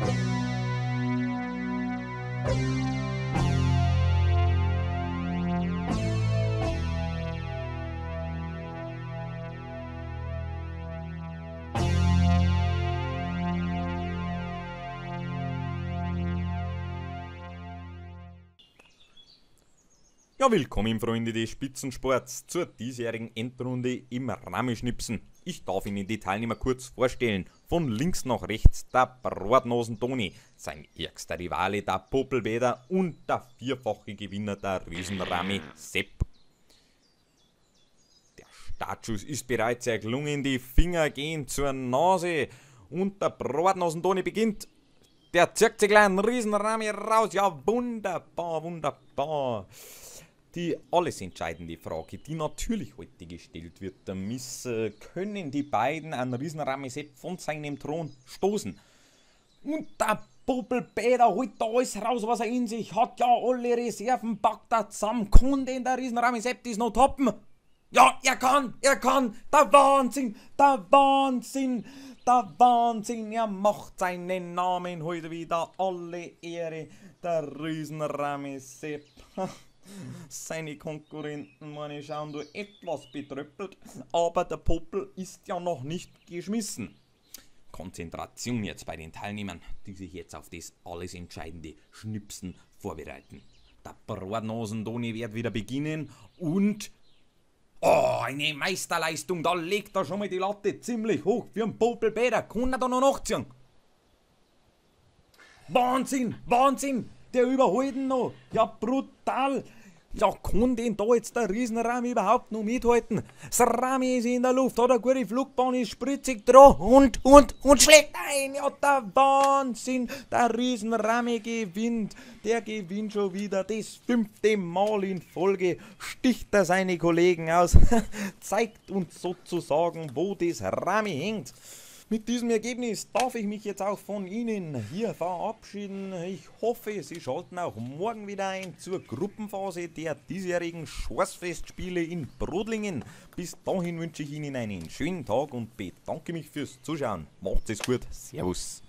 Ja, willkommen Freunde des Spitzensports zur diesjährigen Endrunde im Rami-Schnipsen. Ich darf Ihnen die Teilnehmer kurz vorstellen. Von links nach rechts der Bratnosen Toni, sein ärgster Rivale der Popelbäder und der vierfache Gewinner der Riesenrami Sepp. Der Startschuss ist bereits erklungen, die Finger gehen zur Nase und der Bratnosen Toni beginnt. Der zirkt sich gleich einen Riesenrami raus, ja wunderbar, wunderbar. Die alles entscheidende Frage, die natürlich heute gestellt wird, ist, können die beiden einen Riesenrami Sepp von seinem Thron stoßen? Und der Popelbäder holt da alles raus, was er in sich hat, ja alle Reserven packt er zusammen, kann den der Riesenrami Sepp das noch toppen? Ja, er kann, der Wahnsinn, der Wahnsinn, der Wahnsinn, er macht seinen Namen heute wieder, alle Ehre, der Riesenrami Sepp. Seine Konkurrenten, meine, schauen nur etwas betröppelt, aber der Popel ist ja noch nicht geschmissen. Konzentration jetzt bei den Teilnehmern, die sich jetzt auf das alles entscheidende Schnipsen vorbereiten. Der Bratnosen Toni wird wieder beginnen und... Oh, eine Meisterleistung, da legt er schon mal die Latte ziemlich hoch für den Popelbäder. Kann er da noch nachziehen? Wahnsinn, Wahnsinn! Der überholt ihn noch. Ja, brutal. Ja, kann den da jetzt der Riesenrami überhaupt noch mithalten? Das Rami ist in der Luft, hat eine gute Flugbahn, ist spritzig dran und schlägt ein. Ja, der Wahnsinn. Der Riesenrami gewinnt. Der gewinnt schon wieder das 5. Mal in Folge. Sticht er seine Kollegen aus. Zeigt uns sozusagen, wo das Rami hängt. Mit diesem Ergebnis darf ich mich jetzt auch von Ihnen hier verabschieden. Ich hoffe, Sie schalten auch morgen wieder ein zur Gruppenphase der diesjährigen Schwarzfestspiele in Brodlingen. Bis dahin wünsche ich Ihnen einen schönen Tag und bedanke mich fürs Zuschauen. Macht's es gut. Servus.